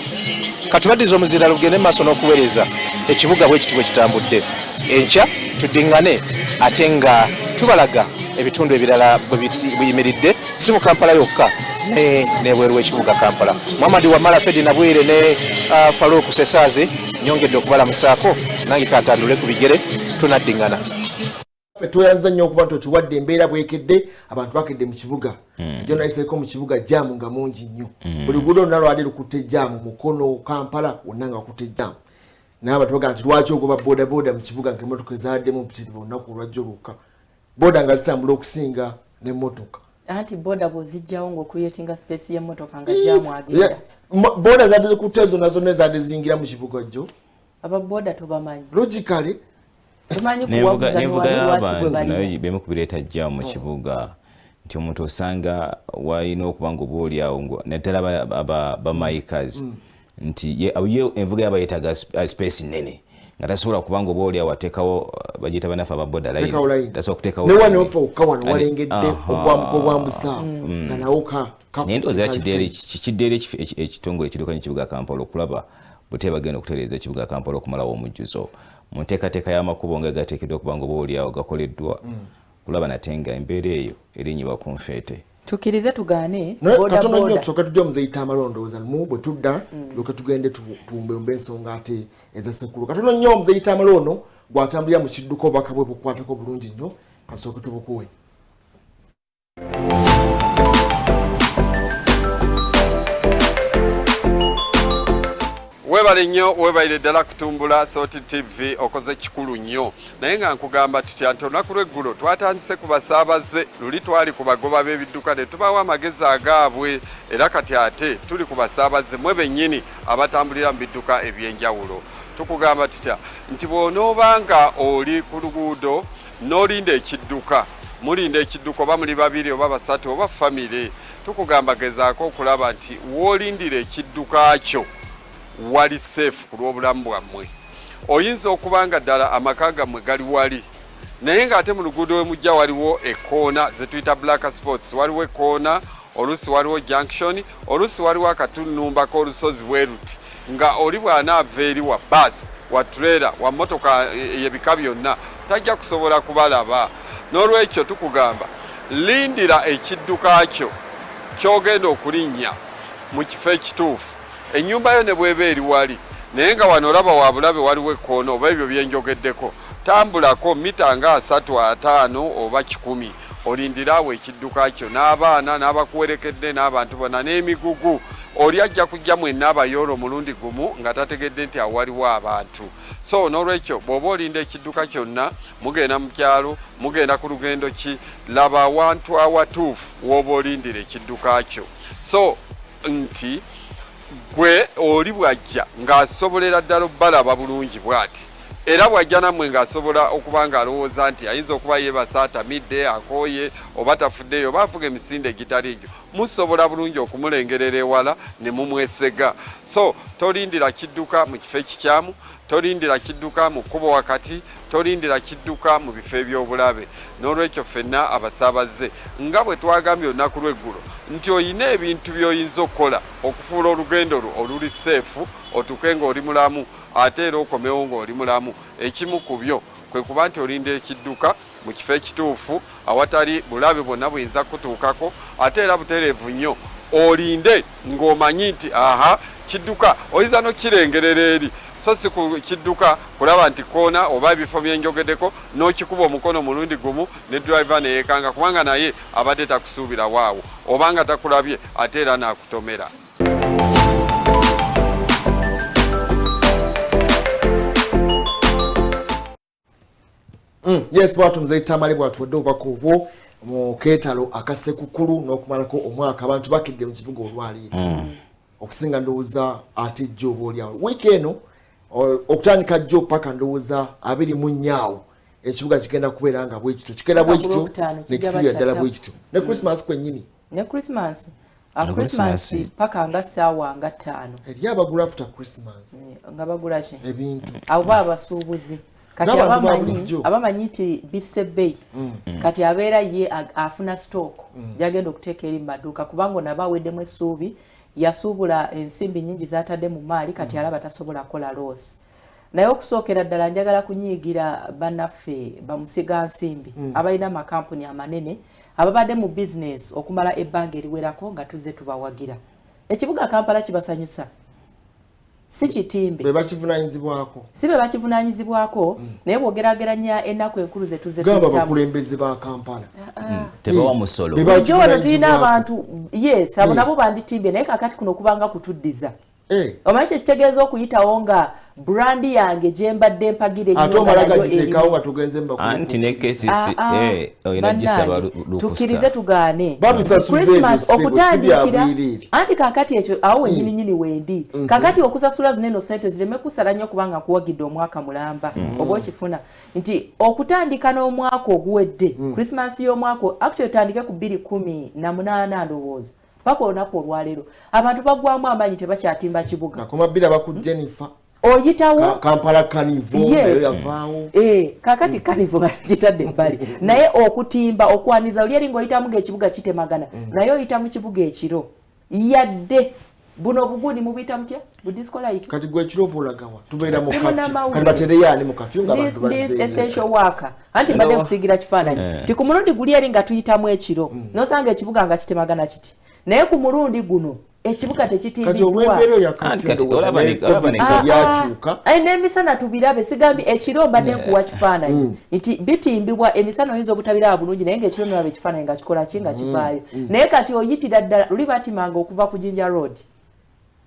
[SPEAKER 4] katubaddiza omuzira lugende maaso n'okuweereza ekibuga bwe kitibwe kitambudde enkya tuddiŋŋane ate nga tubalaga ebitundu ebirala buyimiridde si mu Kampala yokka nebweru w'ekibuga Kampala. Muhammad Wamala Fedi Nabwire ne Farouk Sesaazi nyongedde okubalamusaako nange kantandule ku bigere tunaddiŋŋana.
[SPEAKER 1] Tweyanza nnyo okuba nti okiwadde embeera bwekedde abantu bakedde mu kibuga jo nayiseeko mu kibuga jaamu nga mungi nnyo buli luguudo lonna lwali lukutte jaamu Mukono Kampala wonna nga wakutte jaamu naye abantu bagaa nti lwaki ogoba boodabooda mu kibuga ng'emmotoka ezaddemu mpitirivu olunaku olwajja olukka booda nga zitambula okusinga n'emmotoka
[SPEAKER 3] anti booda bw'ozijjawo ng'okuyetinga space y'emmotoka nga jaamu agenda
[SPEAKER 1] booda zadde zikutte zonna zonna ezadde zingira mu kibuga jjo
[SPEAKER 3] ababooda tobamanyi
[SPEAKER 1] logically
[SPEAKER 2] nevuga y'abantu nayo bemu kubireeta jjaamu mu kibuga nti omuntu osanga walina okuba nga oba oliawo naddala bamayikazi nti ye envuga yabayetaga space nene nga tasobola kuba nga oba oliawo ateekawo bagiyita banafe ababoda line tasobola kuteekawo
[SPEAKER 1] newaneofa okukawano walengedde obwambuka obwambusaawo nga nawo
[SPEAKER 2] naye ndowooza kiddeeri ekitongole ekiddukanya ekibuga Kampala okulaba bute bagenda okutereeza ekibuga Kampala okumalawo omujjuzo mu nteekateeka y'amakubo nga gateekeddwa okuba nga oba oliawo gakoleddwa kulaba nate nga embeera eyo erinnyibwa ku nfeete
[SPEAKER 3] tukirize tugaane
[SPEAKER 1] katono nnyo tusooke tujja muzeyita amalondooza mu bwe tudda lyoke tugende tuwumbewumbe ensonga ate eza Ssekkulu katono nnyo muzeyita amalono gwatambulira mu kidduka obubaka bwe bukwatako bulungi nnyo katusooke tubukuwe.
[SPEAKER 6] Webale nnyo webaire ddala kutumbula Soti TV okoze kikulu nnyo naye nga nkugamba tutya nti olunaku lw'eggulo twatandise ku basaabaze luli twali ku bagoba b'ebidduka ne tubawa amagezi agaabwe era kati ate tuli ku basaabaze mwe bennyini abatambulira mu bidduka eby'enjawulo tukugamba tutya nti bw'onoobanga oli ku luguudo n'olinda ekidduka mulinda ekidduka oba muli babiri oba basatu oba famire tukugamba gezaako okulaba nti w'olindira ekidduka kyo wali safe ku lw'obulamu bwammwe oyinza okubanga ddala amaka gammwe gali wali naye ng'ate mu luguudo we mujja waliwo ekkoona ze tuyita black spots waliwo ekkoona oluusi waliwo junction oluusi waliwo akatunumba k'olusozi bweruti nga oli bw'anaava eri wa baasi wa trailer wa mmotoka ebika byonna tajja kusobola kubalaba n'olwekyo tukugamba lindira ekidduka kyo ky'ogenda okulinnya mu kifo ekituufu ennyumba yo ne bweba eri wali naye nga wano olaba wabulabe waliwo ekkoona oba ebyo byenjogeddeko tambulako mita nga 3-5 oba 100 olindirawo ekidduka kyo n'abaana n'abakuwerekedde n'abantu bonna n'emigugu oli ajja kujja mwenna abayoolo omulundi gumu nga tategedde nti awo waliwo abantu so n'olwekyo bw'oba olinda ekidduka kyonna mugenda mu kyalo mugenda ku lugendo ki laba awantu awatuufu w'oba olindira ekidduka kyo so nti gwe oli bwajja ng'asobolera ddala obbalaba bulungi bw'ati era bwajja nammwe ng'asobola okuba ng'alowooza nti ayinza okuba yeebasa atamidde akooye oba tafuddeyo oba afuga emisinde egitali egyo musobola bulungi okumulengerera ewala ne mumwesega. So tolindira kidduka mu kifo ekikyamu, tolindira kidduka mu kkubo wakati, tolindira kidduka mu bifo eby'obulabe. N'olwekyo ffenna abasaabaze nga bwe twagambye olunaku lw'eggulo nti oyina ebintu by'oyinza okukola okufuula olugendo lwo oluli seefu otuuke ng'oli mulamu ate era okomewo ng'oli mulamu. Ekimu ku byo kwe kuba nti olinda ekidduka mu kifo ekituufu awatali bulabe bwonna buyinza kutuukako ate era butereevu nnyo olinde ng'omanyi nti aha kidduka oyinza n'okirengerera eri so si ku kidduka kulaba nti koona oba ebifo byenjogeddeko n'okikuba omukono mulundi gumu ne driver neyeekanga kubanga naye abadde takusuubira waawo oba nga takulabye ate era n'akutomera.
[SPEAKER 1] Yes, watu mzaita mali watu wadoba kubo mu ketalo akasekukulu n'okumalako omwaka abantu bakidde mu kibuga olwali okusinga ndowooza ate jjobo lyawo weekend okutandika jjo paka ndowooza 24 ekibuga kigenda kubeera nga bwe kitu kigenda bwe kitu nekisiga ddala bwe kitu ne Christmas kwennyini
[SPEAKER 3] ne Christmas Christmas paka nga saawa nga 5
[SPEAKER 1] eri abagula after Christmas
[SPEAKER 3] nga bagula ki
[SPEAKER 1] ebintu
[SPEAKER 3] abo abasuubuzi kati abamanyi nti bisebbeyi kati abeera ye afuna stock jagenda okuteeka eri mu maduuka kubanga nabaweddemu essuubi yasuubula ensimbi nyingi zatadde mu maali kati alaba tasobola kola loss. Naye okusookera ddala njagala kunyiigira bannaffe bamusiga nsimbi abalina amakampuni amanene ababadde mu business okumala ebbanga eriwerako nga tuzze tubawagira. Ekibuga Kampala kibasanyusa si kitimbe
[SPEAKER 1] be bakivunanyizibwako
[SPEAKER 3] si be bakivunanyizibwako naye bwogerageranya ennaku enkulu ze tuzze
[SPEAKER 1] gamba bakulembeze ba Kampala
[SPEAKER 2] tebawa musolo
[SPEAKER 3] jolo tulina abantu yes abo nabo banditimbye naye kakati kuno kubanga kutuddiza omanyi kitegeeza okuyitawo nga brandi yange gyembadde mpagira
[SPEAKER 2] anti ne KCC oyina gisaba lukusa
[SPEAKER 3] tukkirize tugaane Christmas okutandikira anti kakati ekyo awo wenyini wendi kakati okusasula zineno sente zireme kusala nnyo kubanga kuwagidde omwaka mulamba oba okifuna nti okutandika n'omwaka oguwedde Christmas y'omwaka actually tandike ku 2018 ndowooza paka olunaku olwaleero abantu bagwamu amaanyi tebakyatimba kibuga
[SPEAKER 1] nakoma bbira baku Jennifer
[SPEAKER 3] oyitawo
[SPEAKER 1] Kampala Carnival yavaawo
[SPEAKER 3] kakati Carnival nga kitadde ebbali naye okutimba okwaniza oli eringa oyitamu ng'ekibuga kitemagana naye oyita mu kibuga ekiro yadde buno buguni mubiyita mutya budiscolite
[SPEAKER 1] kati gwe ekiro bulagawa tubeera mu kati batereyani mu kafyu nga abantu
[SPEAKER 3] this essential worker anti mbadde nkusigira kifaananyi ti ku mulundi guli eringa tuyitamu ekiro nosanga ekibuga nga kitemagana kiti naye ku mulundi guno ekibuga tekitimbibwa n'emisana tubirabe sigambi ekiro mbadde nkuwa kifaananyi nti bitimbibwa emisana oyinza obutabiraba bulungi naye ng'ekiro nolaba ekifaananyi nga kikola ki nga kivaayo naye kati oyitira ddala luli batimanga okuva ku Jinja Road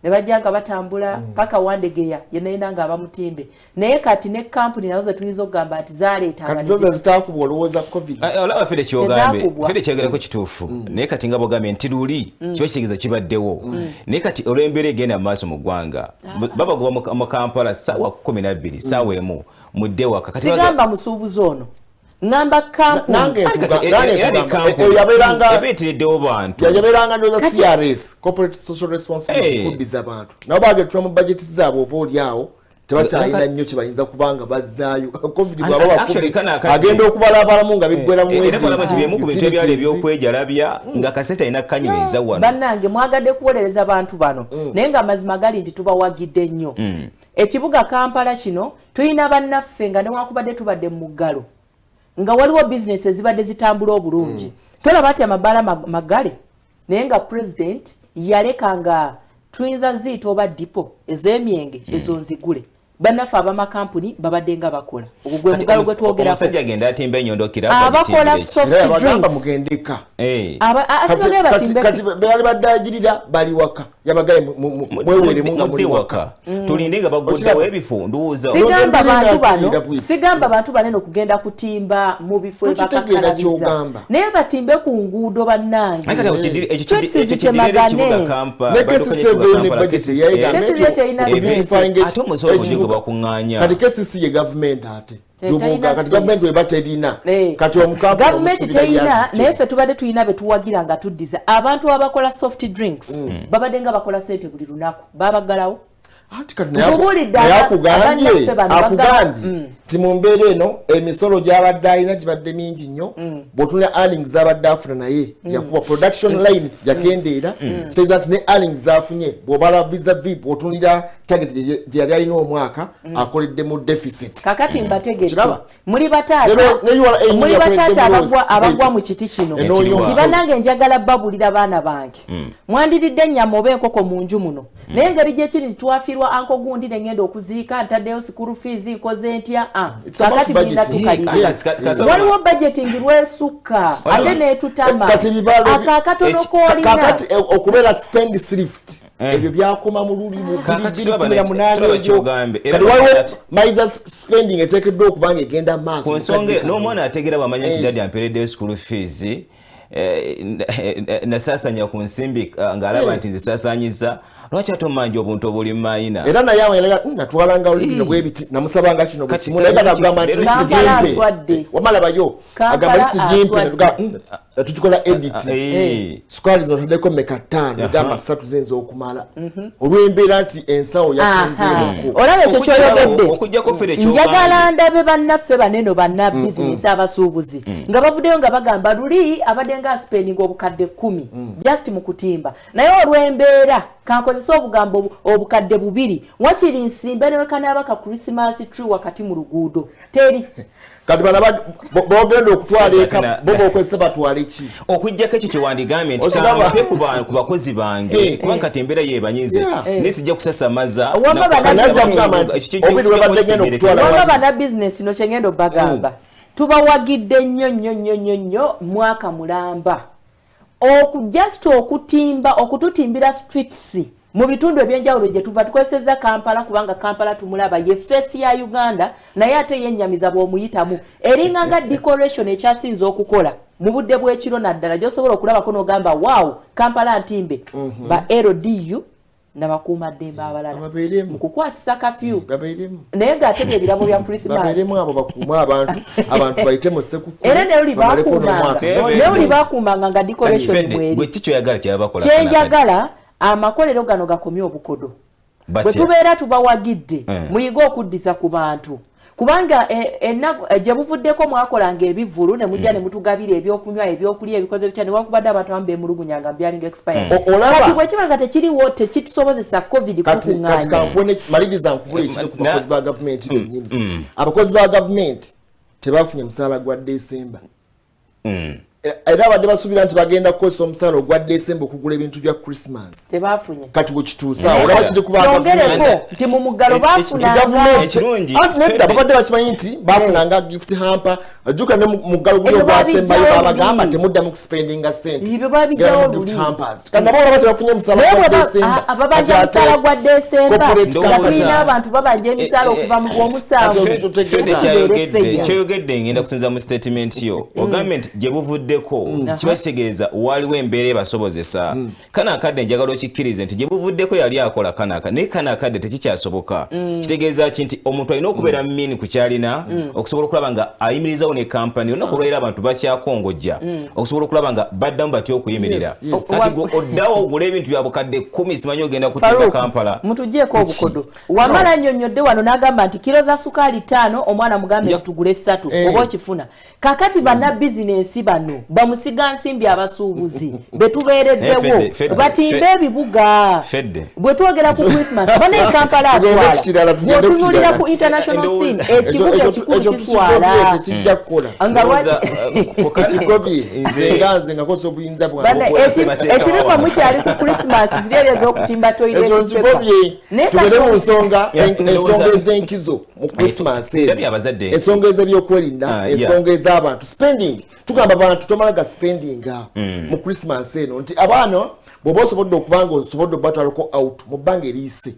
[SPEAKER 3] ne bajjanga batambula paka Wandegeya yenayina nga abamutimbe naye kati ne kampuni nazo tuyinza okugamba nti zaleetanga
[SPEAKER 1] kati zoza zitakubwa olowooza covid
[SPEAKER 2] olaba fere kyogambe fere kyegerako kituufu naye kati nga bogambye nti luli kiba kitegeeza kibaddewo naye kati olw'embeera egenda mu maaso mu ggwanga babagoba mu Kampala ssaawa 12 ssaawa emu mudde waka
[SPEAKER 3] sigamba musuubuzi ono ngamba
[SPEAKER 2] ebeetereddewo bantu
[SPEAKER 1] yabeeranga ndoza CRS corporate social responsibility kuddiza abantu nabo bagetula mu budget zaabwe oba oliawo tebakyalina nnyo kye bayinza kubanga bazzaayo covid agenda okubalabalamu nga biggweramu
[SPEAKER 2] bimu ku bintu ebyali ebyokwejalabya nga kasete alina kanyweza wano
[SPEAKER 3] bannange mwagadde kuwolereza bantu bano naye nga amazima gali nti tubawagidde nnyo ekibuga Kampala kino tulina bannaffe nga newakubadde tubadde mu muggalo nga waliwo business ezibadde zitambula obulungi tolaba ati amabaala magale naye nga president yaleka nga tuyinza ziyita oba dipo ez'emyenge ezo nzigule bannaffe abamakampuni babadde nga bakola ogwo gwe mugalo gwe twogerako
[SPEAKER 2] omusajja agenda atimba enyondo
[SPEAKER 3] abakola soft drinks
[SPEAKER 1] mugendeka
[SPEAKER 3] kati
[SPEAKER 1] bali baddaagirira bali waka yabagaye mwewere munga muri
[SPEAKER 2] waka tulinde nga baguddewo ebifo ndowooza
[SPEAKER 3] sigamba bantu banene okugenda kutimba mu bifo ebakakalabiza naye batimbe ku nguudo bannange
[SPEAKER 2] ate omusolo gwe bakuŋŋaanya
[SPEAKER 1] kati kesisi ye gavumenti ate kati gavumenti weba terina kati
[SPEAKER 3] gavumenti terina naye ffe tubadde tulina betuwagira nga tuddiza abantu abakola soft drinks babadde nga bakola sente buli lunaku babagalawo
[SPEAKER 1] akugambye ti mu mbeera eno emisolo gy'abadde alina gibadde mingi nnyo bw'otunula earnings z'abadde afuna naye yakuba production line yakendeera kitegeeza nti ne earnings z'afunye bw'obala vis-a-vis bw'otunulira target gye yali alina omwaka akoledde mu deficit.
[SPEAKER 3] Kakati mbategedde muli bataata abagwa mu kiti kino nti bannange njagala babulira baana bange mwandiridde ennyama oba enkoko mu nju muno naye engeri gyekiri twafirwa anko gundi nengenda okuziika ntaddeyo school fees nkoze ntya kakati bulina tukalira waliwo budgeting lwesukka ate neetutama akakatono koolina
[SPEAKER 1] okubeera spend thrift ebyo byakoma mu luli mu 2018 waliwo maiza spending eteekeddwa okubanga egenda maaso
[SPEAKER 2] ku nsonga n'omwana ategeera bamanya nti dadi ampeereddeyo school fees nasaasanya ku nsimbi ng'alaba nti nzisaasaanyiza lwaki ate omanja obuntu obuli mayina
[SPEAKER 1] era naye awayalaga natwalanga olubino bwebiti namusabanga kino bwe kimu naye gatagamba nti lisiti gimpe wamalabayo agamba lisiti gimpe tukikola edit sukali zino taddeko meka 5 gamba 3 zenza okumala olw'embeera nti ensawo yakunzeeko
[SPEAKER 3] olaba ekyo kyoyogedde njagala ndabe bannaffe baneno bannabizinesi abasuubuzi nga bavuddeyo nga bagamba luli abadde nga spending obukadde 10 just mu kutimba naye olw'embeera kankozesa obugambo obukadde 2 wakiri nsimbe newekanabaka Christmas tree wakati mu luguudo teri
[SPEAKER 1] kati bana bogenda okutwala eka bobo okwese batwala ki
[SPEAKER 2] okujjako ekyo kyewandigambye nti kampe ku bakozi bange kubanga kati embeera yebanyize nesijja kusasamaza
[SPEAKER 3] bana bizinesi no kyengendo bagamba tubawagidde nnyo mwaka mulamba just okutimba okututimbira streets mu bitundu ebyenjawulo gye tuva tukozeseza Kampala kubanga Kampala tumulaba ye face ya Uganda naye ate yennyamiza bw'omuyitamu eringa nga decoration ekyasinza okukola mu budde bw'ekiro naddala gy'osobola okulabako n'ogamba wow Kampala ntimbe ba LDU n'abakuuma ddembe abalala mu kukwasisa kafyu naye ng'ate ebirabo bya Christmas
[SPEAKER 1] babeeremu abo bakuuma abantu bayite mu ssekukkulu
[SPEAKER 3] era ne uli bakuumanga nga decoration bweri kyenjagala amakolero gano gakomye obukodo bwe tubeera tubawagidde muyige okuddiza ku bantu kubanga gye buvuddeko mwakolanga ebivulu ne mujja ne mutugabira ebyokunywa ebyokulya ebikoze bitya ne wakubadde abantu abamu beemulugunyanga byalinga expire kati bwe kiba nga tekiriwo tekitusobozesa covid kukuŋŋaanya
[SPEAKER 1] maliriza nkubula ekiri ku bakozi ba gavumenti bennyini abakozi ba gavumenti tebafunye musaala gwa December era abadde basuubira nti bagenda kukozesa omusaala ogwa December okugula ebintu bya Christmas
[SPEAKER 3] tebafunye
[SPEAKER 1] kati bwe kituusa olaba kiri
[SPEAKER 3] kubongereko nti mu muggalo
[SPEAKER 1] bafunanga babadde bakimanyi nti bafunanga gift hamper ajjuka ne muggalo guli ogwasembayo babagamba temuddamu kuspendinga sente
[SPEAKER 3] ibyo babijjawo buli
[SPEAKER 1] kandi nabo olaba tebafunye musaala gwa December
[SPEAKER 3] ababanja musaala gwa December tulina abantu babanja emisaala okuva mu gwomusanvu
[SPEAKER 2] kyoyogedde ngenda kusinza mu statement yo ogambye nti gye buvudde kiba kitegeeza waliwo embeera ebasobozesa kana akadde njagala okikkirize nti gye buvuddeko yali akola kanaka naye kana akadde tekikyasoboka kitegeeza ki nti omuntu alina okubeera mini ku kyalina okusobola okulaba nga ayimirizawo ne kampani olunaku olwera abantu bakyakongojja okusobola okulaba nga baddamu batya okuyimirira kati gwe oddawo ogula ebintu bya bukadde 10 simanyi ogenda kutimba Kampala
[SPEAKER 3] mutugyeko obukodo wamala nnyonnyodde wano n'agamba nti kilo za sukaali 5 omwana mugambe nti tugule 3 oba okifuna kakati bannabizinensi bano bamusiga nsimbi abasuubuzi betubeereddewo batimbe ebibuga bwe twogera ku Christmas bane Kampala aswala bwetunulira ku international scene ekibuga ekikulu kiswala ekiriva mukyali ku Christmas ziri ez'okutimba
[SPEAKER 1] tubere mu nsonga ez'enkizo mu Christmas ensonga ez'ebyokwerinda ensonga ez'abantu spending tugamba abantu tomalaga spending mu Christmas eno nti abaana bw'oba osobodde okubanga osobodde obatwalako out mu bbanga eriise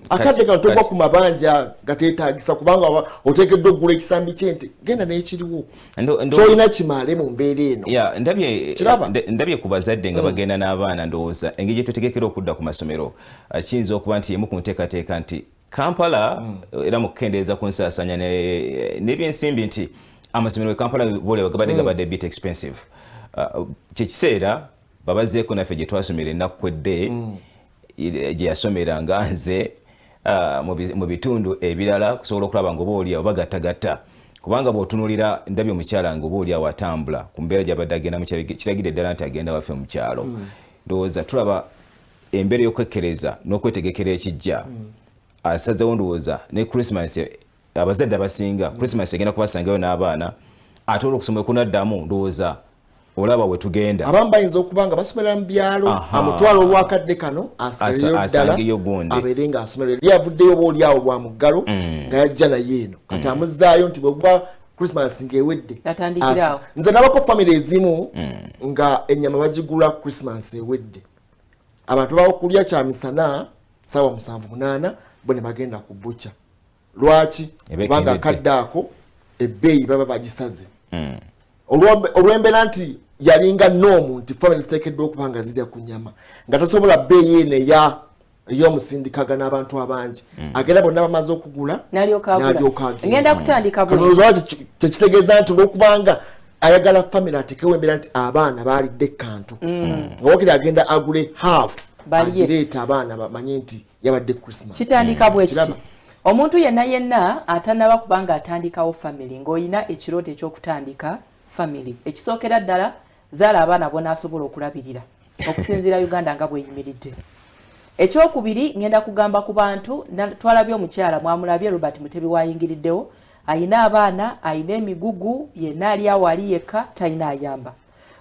[SPEAKER 1] akadde kano togwa ku mabanja gateetaagisa kubanga oteekeddwa okugula ekisambi ky'ente genda n'ekiriwo kyolina kimaale mu mbeera eno.
[SPEAKER 2] Ndabye ku bazadde nga bagenda n'abaana ndowooza engeri gye twetegekera okudda ku masomero kiyinza okuba nti emu ku nteekateeka nti Kampala era mu kukendeeza ku nsaasanya n'ebyensimbi nti amasomero e Kampala bolewa gabadde gabadde bit expensive. Kyekiseera babazeeko naffe gye twasomera ennaku edde gye yasomeranga nze mu bitundu ebirala kusobola okulaba ng'obaolyawo bagattagatta kubanga bw'otunuulira ndabye omukyala ng'obaolyawo atambula ku mbeera gy'abadde agenda mu kyalo kiragidde ddala nti agenda waffe mu kyalo. Ndowooza tulaba embeera y'okwekkereza n'okwetegekera ekijja asazeewo ndowooza ne Christmas abazadde abasinga Christmas egenda kubasangayo n'abaana ate olw'okusoma kunaddamu ndowooza olaba we tugenda
[SPEAKER 1] abamu bayinza okuba nga basomera mu byalo amutwalo olwakadde kano
[SPEAKER 2] asangeyo gundi
[SPEAKER 1] abeere nga asomera eri avuddeyo obaolyawo lwa muggalo nga yajja naye eno kati amuzzaayo nti bweguba Christmas ng'ewedde nze nabako famire ezimu nga ennyama bagigula Christmas ewedde abantu bakulya kyamisana saawa 7-8 bo ne bagenda ku butcha lwaki kubanga akadde ako ebbeeyi baba bagisaze olw'embeera nti yalinga noomu nti famire ziteekeddwa okuba nga zirya ku nyama nga tasobola bbeeyi eno ey'omusindikaga n'abantu abangi agenda bonna bamaze okugula n'alyoka
[SPEAKER 3] ngenda kutandika
[SPEAKER 1] tekitegeeza nti olw'okubanga ayagala famire atekewo embeera nti abaana baalidde kantu nga wakiri agenda agule half agireeta abaana bamanye nti yabadde Christmas.
[SPEAKER 3] Kitandika bwe kiti omuntu yenna atanaba kubanga atandikawo family ng'olina ekirooto eky'okutandika family ekisookera ddala zaala abaana bonaasobola okulabirira okusinziira Uganda nga bweyimiridde. Ekyokubiri ngenda kugamba ku bantu twalabye omukyala mwamulabye Robert Mutebi wayingiriddewo ayina abaana ayina emigugu yenna ali awo ali yekka talina ayamba.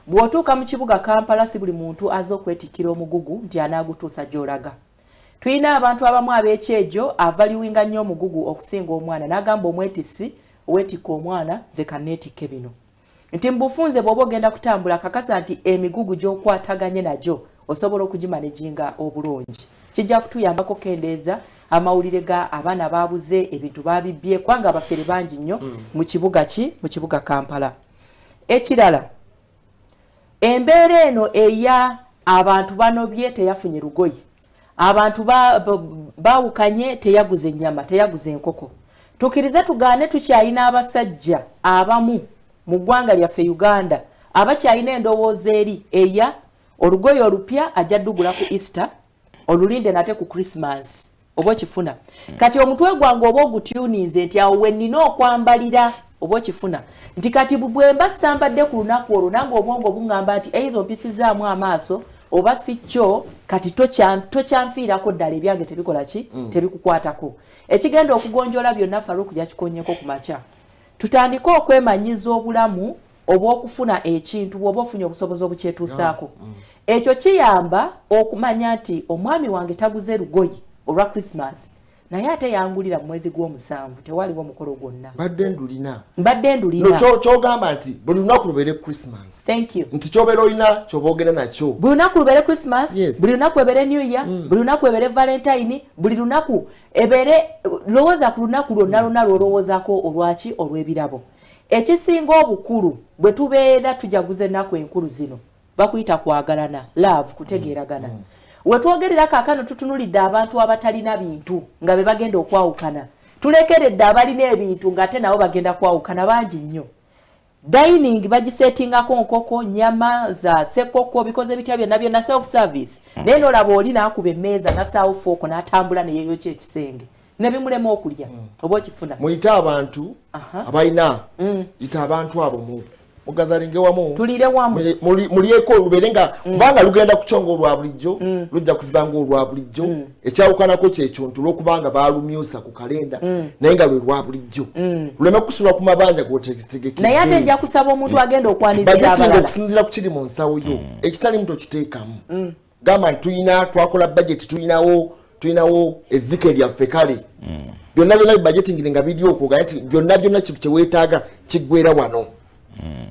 [SPEAKER 3] Bw'otuuka mu kibuga Kampala si buli muntu aza okwetikira omugugu nti anaagutuusa gy'olaga. Tulina abantu abamu ab'ekyejo avaliwinga nnyo omugugu okusinga omwana n'agamba omwetisi oweetikka omwana nze kanneetikke bino. Nti mbufunze bw'oba ogenda kutambula kakasa nti emigugu gy'okwataganye nagyo osobola okugimaneginga obulungi. Kijja kutuyambako kendeeza amawulire ga abaana baabuze ebintu babibbye kubanga abafere bangi nnyo mu kibuga Kampala. Ekirala embeera eno eya abantu banobye teyafunye lugoye abantu baawukanye teyaguze ennyama teyaguze enkoko. Tukirize tugaane tukyalina abasajja abamu mu ggwanga lyaffe Uganda abakyalina endowooza eri eya olugoye olupya ajja ddugula ku Easter olulinde nate ku Christmas oba okifuna. Kati omutwe gwange oba ogutuninze nti awo wennina okwambalira oba okifuna nti kati bwemba sambadde ku lunaku olwo nange obwongo buŋŋamba nti ezo mpisizaamu amaaso oba si kyo kati tokyanfiirako ddala ebyange tebikola ki tebikukwatako. Ekigenda okugonjoola byonna Faruku yakikonnyeko ku makya. Tutandike okwemanyiza obulamu obw'okufuna ekintu bw'oba ofunye obusobozi obukyetuusaako. Ekyo kiyamba okumanya nti omwami wange taguze lugoye olwa Christmas naye ate yangulira mu mwezi gw'omusanvu tewaliwo mukolo gwonna. Mbadde ndulina.
[SPEAKER 1] Kyogamba nti buli lunaku lubeere Christmas.
[SPEAKER 3] Thank you.
[SPEAKER 1] Nti kyobeera olina ky'oba ogenda nakyo.
[SPEAKER 3] Buli lunaku lubeere Christmas, buli lunaku ebeere New Year, buli lunaku ebeere Valentine, buli lunaku ebeere lowooza ku lunaku lwonna lw'olowoozaako olwaki olw'ebirabo. Ekisinga obukulu bwe tubeera tujaguza ennaku enkulu zino bakuyita kwagalana, love, kutegeeragana. Wetwogerera kaakano tutunulidde abantu abatalina bintu nga be bagenda okwawukana. Tulekeredde abalina ebintu ng'ate nabo bagenda kwawukana bangi nnyo. Dining bagisetingako nkoko, nyama za sekoko bikoze bitya byonna self service. Naye n'olaba oli n'akuba emmeeza n'assaawo fooko n'atambula ne yeeyokya ekisenge. Ne bimulema okulya oba okifuna.
[SPEAKER 1] Muyite abantu abalina yita abantu abo mugathalinge wamu
[SPEAKER 3] tulire wamu
[SPEAKER 1] mulyeko lubeere nga kubanga lugenda kukyonga olwa bulijjo lujja kuzibanga olwa bulijjo ekyawukanako kyekyo nti olw'okubanga baalumyusa ku kalenda naye nga lwe lwa bulijjo luleme kusulwa ku mabanja g'otegekedde
[SPEAKER 3] naye ate ejja kusaba omuntu agenda okwaniriza abalala
[SPEAKER 1] bagetinga okusinziira ku kiri mu nsawo yo ekitali mu tokiteekamu gamba nti twakola budget tulinawo ezzike lyaffe kale byonna budgeting nga biri okwo gaye nti byonna kye weetaaga kiggwera wano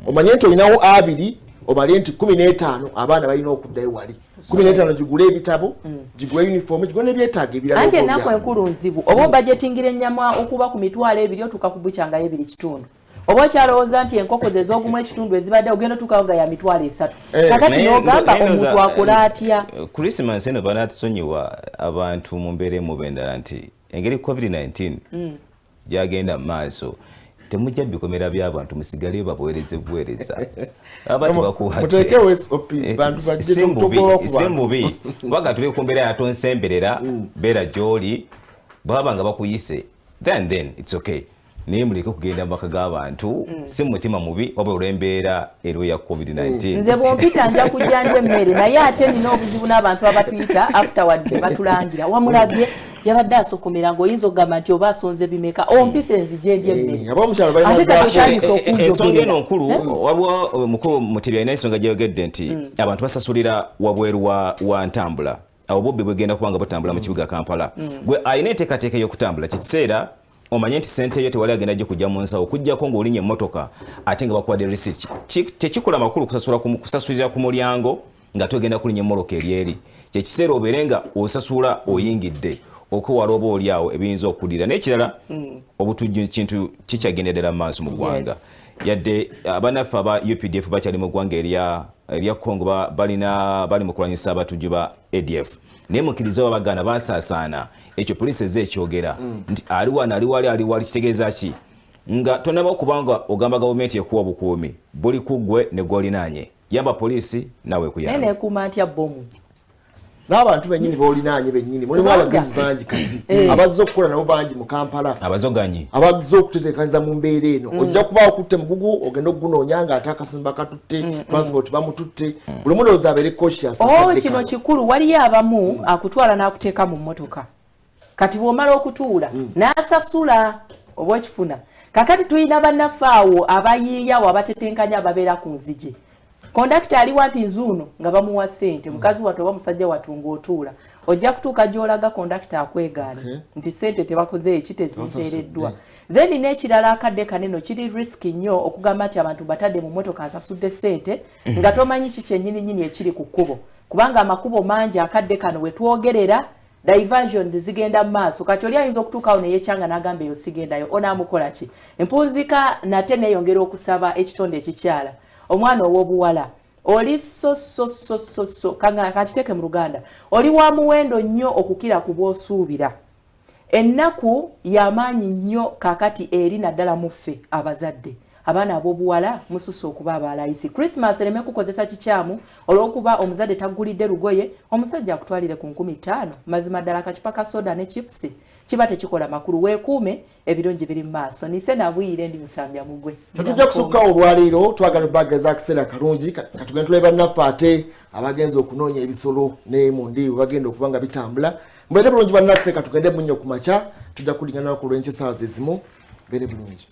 [SPEAKER 1] omanye nti olinawo 2 obalye nti 15 abaana balina okuddayo wali 15 gigule ebitabo gigule uniform gigule nebyetaaga ebirala
[SPEAKER 3] anti ennaku enkulu nzibu oba budgetingira ennyama okuba ku mitwalo ebiri otukakubukyangayo ebiri kitundu oba okyalowooza nti enkoko ze ez'ogumu ekitundu ezibadde ogenda otuukawo nga ya mitwalo 3 kakati n'ogamba omuntu akola atya
[SPEAKER 2] Christmas eno banatusonyiwa abantu mu mbeera emu endala nti engeri COVID-19 gyagenda mu maaso temujja bikomera by'abantu musigale babuweereze buweereza abantu
[SPEAKER 1] bakuwateekewo SOPs bantu bajje tutokola
[SPEAKER 2] sembubi waga tuli ku mbeera yatonsemberera beera gy'oli baba nga bakuyise then it's okay naye muleke kugenda maka g'abantu si mutima mubi wabula olw'embeera eriwo ya COVID-19
[SPEAKER 3] nze bwompita nja kujja nje emmere naye ate nina obuzibu n'abantu abatuyita afterwards batulangira wamulabye yabadde asokomera ng'oyinza okugamba nti oba asonze bimeka ompise nzije ndye emmere
[SPEAKER 2] ensonga eno nkulu waliwo omukulu Mutebi alina ensonga gyeyogedde nti abantu basasulira wabweru wa ntambula abo bobbi bwegenda kubanga batambula mu kibuga Kampala gwe alina enteekateeka ey'okutambula kyekiseera omanye nti sente yo tewali agenda gye kujja mu nsawo okujjako ng'olinya emmotoka ate nga bakuwadde receipt tekikola makulu kusasulira ku mulyango nga togenda kulinya emmoloka eryeri kyekiseera obeere nga osasula oyingidde okwewala oba oli awo ebiyinza okuddira n'ekirala obutujju kintu kikyagendera mu maaso mu ggwanga yadde abannaffe aba UPDF bakyali mu ggwanga erya Congo bali mu kulwanyisa abatujju ba ADF naye mukkiriza babagana basaasaana ekyo poliisi ezze ekyogera nti ali wali kitegeeza ki nga tonaba okubanga ogamba gavumenti ekuwa obukuumi buli kuggwe ne gw'olinaanye yamba poliisi nawe kuyamba
[SPEAKER 3] naye neekuuma ntya bbomu
[SPEAKER 1] n'abantu bennyini boolinaanye bennyini mulimu abagezi bangi kati abazze okukola nabo bangi mu Kampala
[SPEAKER 2] abazoganyi
[SPEAKER 1] abazze okuteteekaniza mu mbeera eno ojja kuba okutte mugugu ogenda okugunoonya nga ate akasimbi bakatutte transport bamututte buli mulowooza abeere cautious
[SPEAKER 3] kino kikulu waliyo abamu akutwala n'akuteeka mu mmotoka kati bw'omala okutuula n'asasula oba okifuna kakati tulina bannaffe awo abayiiyawo abatetenkanya ababeera ku nzige kondakita aliwa nti nzuuno nga bamuwa ssente mukazi wattu oba musajja wattu ng'otuula ojja kutuuka gy'olaga kondakita akwegaana nti ssente tebakoze eki tezinteereddwa then n'ekirala akadde kaneno kiri risiki nnyo okugamba nti abantu batadde mu mmotoka asasudde ssente nga tomanyi ki kyennyininyini ekiri ku kkubo kubanga amakubo mangi akadde kano we twogerera diversions zigenda mu maaso kati oli ayinza okutuukawo neyekyanga n'agamba eyo sigendayo onaamukola ki empunzika nate neeyongera okusaba ekitonde ekikyala omwana ow'obuwala oli so kakiteeke mu Luganda oli wa muwendo nnyo okukira ku bw'osuubira ennaku y'amaanyi nnyo kakati eri naddala muffe abazadde abaana ab'obuwala mususse okuba abalayisi Christmas ereme kukozesa kikyamu olw'okuba omuzadde taggulidde lugoye omusajja akutwalire ku 15 mazima ddala akacupa ka soda ne chips kiba tekikola makulu weekuume ebirungi biri mu maaso nise nabwire ndi musambya mugwe
[SPEAKER 1] tetujja kusukkawo olwaleero twagala obageza akaseera kalungi katugenda tuleba bannaffe ate abagenza okunoonya ebisolo ne mu ndiiwe bagenda okuba nga bitambula mbeere bulungi bannaffe katugende munnyo ku makya tujja kulingana ku lw'enkya essaawa ze zimu mbeere bulungi